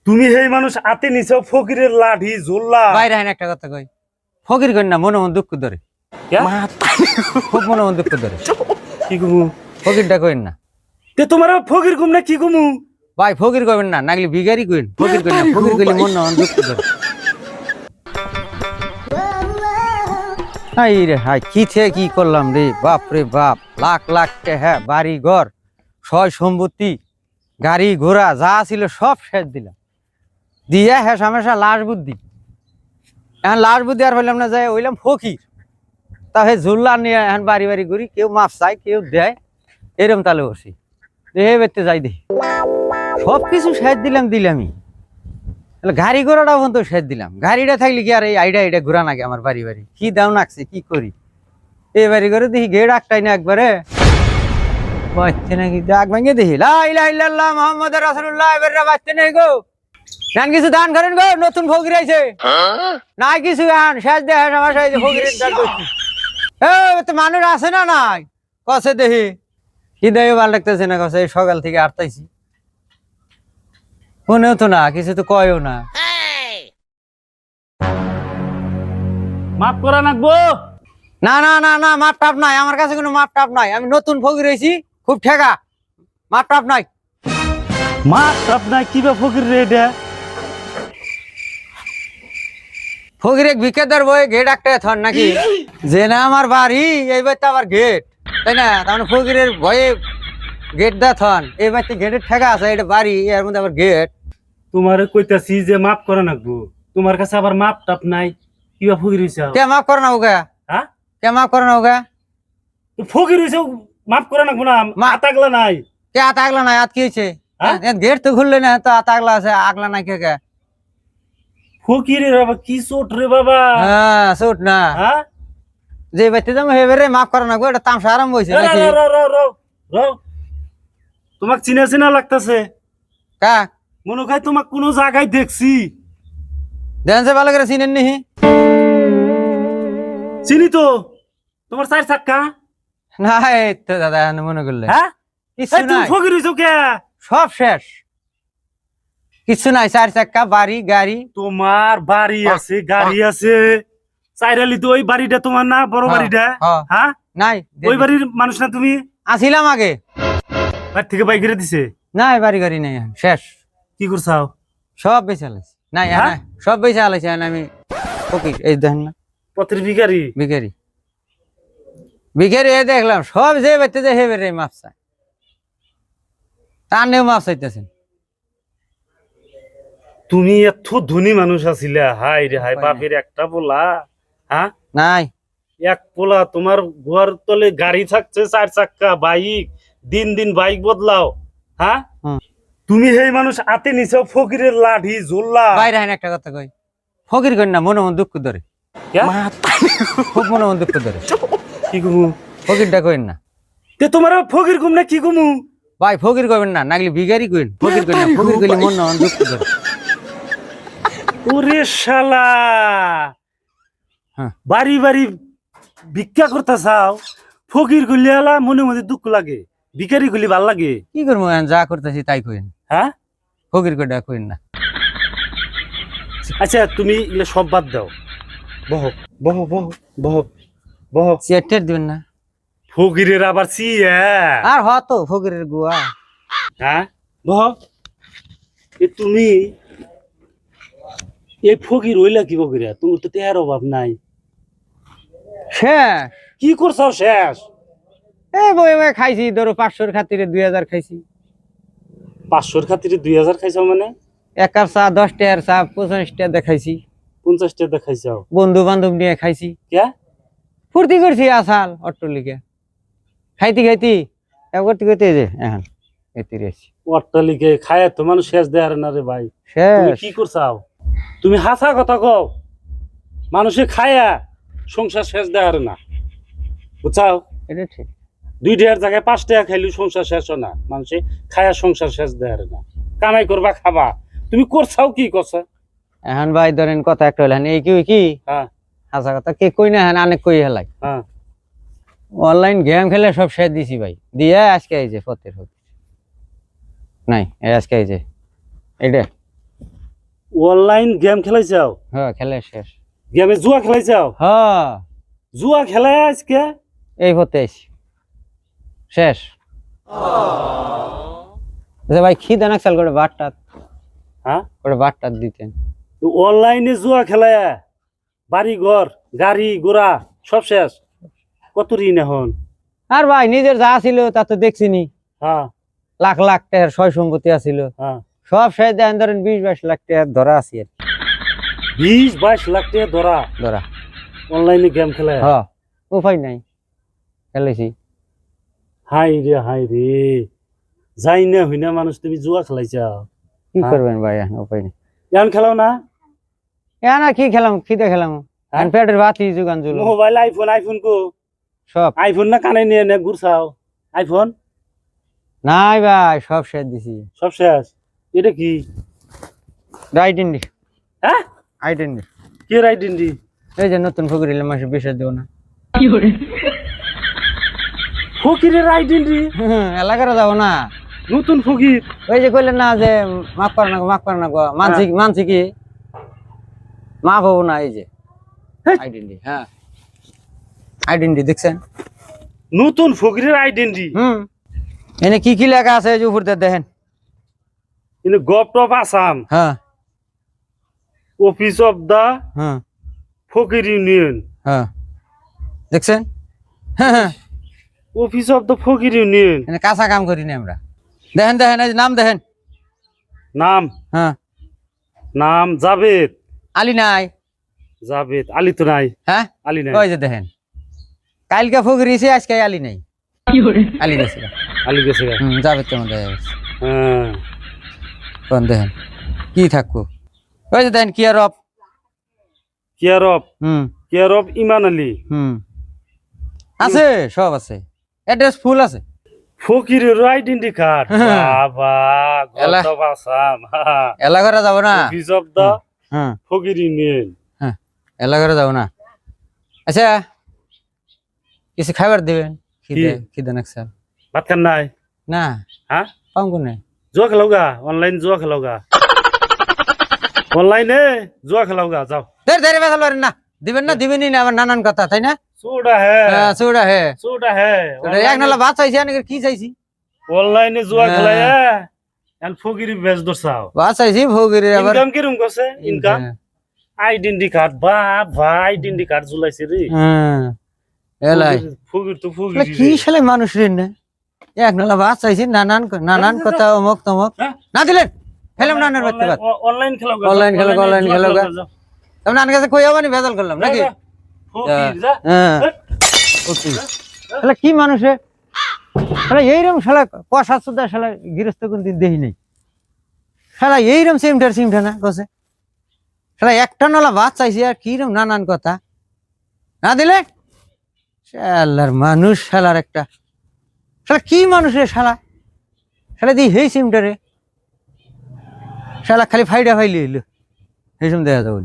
তুমি সেই মানুষ আতে নিছো ফকিরের লাঠি ঝোল্লা বাইরে হেন একটা কথা কই ফকির কই না মনে মন দুঃখ ধরে খুব মনে মন দুঃখ ধরে কি কমু ফকিরটা কইন না তে তোমার ফকির কম না কি কমু ভাই ফকির কইবেন না নাগলি ভিখারি কইন ফকির কইন না ফকির কইলে মন মন দুঃখ ধরে হাই রে হাই কি থেকে কি করলাম রে বাপ রে বাপ লাখ লাখ টাকা বাড়ি ঘর সয় সম্পত্তি গাড়ি ঘোড়া যা ছিল সব শেষ দিলাম দিয়া হ্যাঁ হামেশা লাশ বুদ্ধি এখন লাশ বুদ্ধি আর হইলাম না যায় হইলাম ফকির তা হে ঝুল্লা নিয়ে এখন বাড়ি বাড়ি ঘুরি কেউ মাছ চাই কেউ দেয় এরম তালে বসি হে বেরতে যাই দেখি সব কিছু শেষ দিলামই গাড়ি ঘোড়াটাও কিন্তু শেষ দিলাম গাড়িটা থাকলে কি আর এই আইডা ঘোরা নাকি আমার বাড়ি বাড়ি কি দাও নাকছে কি করি এই বাড়ি করে দেখি গেট একটাই না একবারে বাচ্চা নাকি ডাক ভাঙে দেখি লা ইলাহা ইল্লাল্লাহ মুহাম্মাদুর রাসূলুল্লাহ এবারে বাচ্চা নেই গো ধান কিছু দান করেন গো নতুন ফকির আইছে নাই কিছু আন শেষ দেহ আমার সাথে ফকিরের দান করছি তো মানুষ আছে না নাই কসে দেখি কি দেয় ভালো লাগতেছে না কসে সকাল থেকে আটতাইছি মনেও তো না কিছু তো কয়ও না মাফ করা নাকবো না না না না মাপ টাপ নাই আমার কাছে কোনো মাপ টাপ নাই আমি নতুন ফকির হয়েছি খুব ঠেকা মাপ টাপ নাই মাফ আপনার কি বা ফকির রে এটা ফকির এক ভিক্ষাদার বই গেট একটা থন নাকি যে না আমার বাড়ি এইবার তো আবার গেট তাই না তার ফকিরের ভয়ে গেট দা থন এইবার তো গেটের ঠেকা আছে এটা বাড়ি এর মধ্যে আবার গেট তোমারে কইতাছি যে মাফ করা নাকবো তোমার কাছে আবার মাপ টাপ নাই কি বা ফকির হইছে কে মাফ করে না ওগা হ্যাঁ কে মাফ করে না ওগা ফকির হইছে মাফ করা নাকবো না আতাগলা নাই কে আত আগলা নাই আত কি হয়েছে গেট তো খুললে না তো আত আগলা আছে আগলা নাই কে ফকিরের আবার কি চোট রে বাবা হ্যাঁ সুট না হ্যাঁ যে বাইতে যাবো হেবেরে মাফ করে না গো এটা তামসা আরম্ভ হয়েছে নাকি তোমাক চিনা চিনা লাগতেছে কা মনে হয় তোমাক কোনো জায়গায় দেখছি দেন সে ভালো করে চিনেন নি চিনি তো তোমার চার চাক্কা না এই তো দাদা মনে করলে হ্যাঁ কিছু এই তুমি নাই ফকির হইছো কে সব শেষ কিছু নাই চার চাক্কা বাড়ি গাড়ি তোমার বাড়ি আছে গাড়ি আছে চাইরালি তো ওই বাড়িটা তোমার না বড় বাড়িটা হ্যাঁ নাই ওই বাড়ির মানুষ না তুমি আসিলাম আগে বাড়ি থেকে বাইক ঘিরে দিছে নাই বাড়ি গাড়ি নাই শেষ কি করছাও সব বেঁচে আলাইছি নাই হ্যাঁ? সব বেঁচে আলাইছি আমি ফকির এই দেখেন না পথের ভিখারি ভিখারি ভিখারি এই দেখলাম সব যে বেঁচতে যে হেবে রে মাপ চায় তার নেও মাপ চাইতেছেন তুমি এত ধনী মানুষ আছিলে হাই রে হাই বাপের একটা পোলা হ্যাঁ নাই এক পোলা তোমার ঘর তলে গাড়ি থাকছে চার চাক্কা বাইক দিন দিন বাইক বদলাও হ্যাঁ তুমি সেই মানুষ আতে নিছো ফকিরের লাঠি ঝোল্লা বাইরে হেন একটা কথা কই ফকির কই না মনে মন দুঃখ ধরে খুব মনে মন দুঃখ ধরে কি কমু ফকিরটা কইন না তে তোমার ফকির কম না কি কমু ভাই ফকির কইবেন না নাগলি ভিখারি কইন ফকির কইন না ফকির কইলে মন মন দুঃখ ধরে ওরে শালা হ্যাঁ বাড়ি বাড়ি ভিক্ষা করতে চাও ফকির গুলি আলা মনে মনে দুঃখ লাগে ভিখারি গুলি ভাল লাগে কি করবো যা করতেছি তাই কইন হ্যাঁ ফকির কইটা কইন না আচ্ছা তুমি এগুলো সব বাদ দাও বহ বহ বহ বহ বহ চেয়ারটের দিবেন না ফকিরের আবার চিয়া আর হতো ফকিরের গুয়া হ্যাঁ বহ তুমি এই ফকির হইলা কি ফকিরা তোমার তো তেহার অভাব নাই শেষ কি করছাও শেষ এই বই বই খাইছি ধরো 500 খাতিরে 2000 খাইছি 500 খাতিরে 2000 খাইছাও মানে এক কাপ চা 10 টাকার চা 25 টাকা দেখাইছি 50 টাকা খাইছাও বন্ধু বান্ধব নিয়ে খাইছি কে ফুর্তি করছি আসাল অট্টলিকা খাইতে খাইতে করতে করতে যে এখন এতে রেছি অট্টালিকে খায় তো মানুষ শেষ দেয় না রে ভাই তুমি শেষ কি করছাও তুমি হাসা কথা কও মানুষে খায়া সংসার শেষ দেয় না বুঝছাও এটা ঠিক 2 টাকার জায়গায় 5 টাকা খাইলে সংসার শেষ হয় না মানুষে খায়া সংসার শেষ দেয় না কামাই করবা খাবা তুমি করছাও কি করছা এখন ভাই ধরেন কথা একটা হলেন এই কি হ্যাঁ হাসা কথা কে কই না হ্যাঁ অনেক কই হেলাই হ্যাঁ অনলাইন গেম খেলে সব শেষ দিছি ভাই দিয়ে আজকে এই যে ফতের নাই আজকে এই যে এটা অনলাইন গেম খেলাইছাও? হ্যাঁ খেলে শেষ। গেমে জুয়া খেলাইছাও? হ্যাঁ জুয়া খেলায় আজকে? এই হতে শেষ। ভাই খিদে না চাল করে বাটটা, হ্যাঁ করে বাটটা দিতেন। অনলাইনে জুয়া খেলায় বাড়ি ঘর গাড়ি ঘোড়া সব শেষ। কত ঋণ এখন? আর ভাই নিজের যা ছিল তা তো দেখছিনি, হ্যাঁ লাখ লাখ টাকার সয় সম্পত্তি আছিল, হ্যাঁ। সব শেষ দেন ধরেন 20-22 লাখ টাকা ধরা আছে আর 20-22 লাখ টাকা ধরা ধরা। অনলাইনে গেম খেলায়? হ্যাঁ উপায় নাই খেলেছি। হাই রে যাই না হই না মানুষ, তুমি জুয়া খেলাইছাও? কি করবেন ভাই এখন উপায় নেই। এখন খেলাও না? এখন আর কি খেলাম, খিদে খেলাম, এখন পেটের ভাতই যোগান জুল মোবাইল আইফোন কো? সব আইফোন না কানে নিয়ে নে ঘুরছাও? আইফোন নাই ভাই, সব শেষ দিছি। সব শেষ। এটা কি? রাইট ইন্ডি। হ্যাঁ রাইট ইন্ডি। কে রাইট ইন্ডি? এই যে নতুন ফকির এলে মাসে বিশ দেবো না। ফকিরের রাইট ইন্ডি? এলাকার যাবো না, নতুন ফকির? ওই যে কইলেন না যে মাফ করে না মাফ করে না গো, মানছি মানছি কি মাফ হবো না। এই যে আইডেন্টি, হ্যাঁ আইডেন্টি দেখছেন, নতুন ফকিরের আইডেন্টি? এনে কি কি লেখা আছে এই যে উপরতে দেখেন। কিন্তু গপ টপ আসাম, হ্যাঁ অফিস অফ দা হ্যাঁ ফকির ইউনিয়ন। হ্যাঁ দেখছেন, হ্যাঁ office of the fakir union. এনে কাঁচা কাম করি না আমরা। দেখেন দেখেন এই যে নাম দেখেন। নাম? হ্যাঁ নাম জাবেদ। আলী নাই? জাবেদ আলী তো নাই। হ্যাঁ আলী নাই। ওই যে দেখেন, কালকে ফকির এসে আজকে আলী নাই। আলী গেছে, আলী গেছে। যাবে তোমার দেখা গেছে। হ্যাঁ কোন দেখেন কি থাকবো, ওই যে দেখেন care of. Care of? Care of Iman Ali. আছে, সব আছে, অ্যাড্রেস ফুল আছে। ফকিরের আইডেন্টি কার্ড? বাবা গপ টপ আসাম। এলাকারে যাবো না, office of the fakir union. হ্যাঁ এলাকারে যাবো না। আচ্ছা কিছু খাবার দেবেন? খিদে খিদে নাকছে। ভাত খান নাই? না। হ্যাঁ পাম কোনে? জুয়া খেলাওগা? অনলাইন জুয়া খেলাওগা? অনলাইনে জুয়া খেলাওগা? যাও। দেড় দেড় বেসাল পারেন না, দিবেন না দিবেনই না, আবার নানান কথা তাই না? চোটা হ্যাঁ চুড়া হে চোটা হ্যাঁ। এক নালা ভাত চাইছি আর কি চাইছি? অনলাইনে জুয়া খেলায় এন ফকিরি বেচ দরছাও। ভাত চাইছি ভৌগিরি আবার ইনকাম কিরম করছে? Income identity card? বাবা আইডেন্টি কার্ড ঝুলাইছে রে। হ্যাঁ এলাই ফকির তো কি ফকির। সালে মানুষ রে না, এক নালা ভাত চাইছি নানান নানান কথা অমুক তমুক না দিলেন ফেলাম নানার বাড়তে ভাত। অনলাইন খেলাওগা? অনলাইন খেলাওগা তবে নানার কাছে কই হবানি ভেজাল করলাম নাকি? ফকির যা। হ্যাঁ শালা কি মানুষ রে, শালা এইরকম শালা কষা সুদা শালা গৃহস্থ কোনদিন দেখি নাই। শালা এইরকম সিমটা না কষে, শালা একটা নলা ভাত চাইছি আর কিরম নানান কথা না দিলে। শালার মানুষ, শালার একটা শালা কি মানুষ রে শালা, শালা দি হেই সিমটা রে শালা খালি ফাইডা ফাইলি হইলো এই সব দেখা যাবো।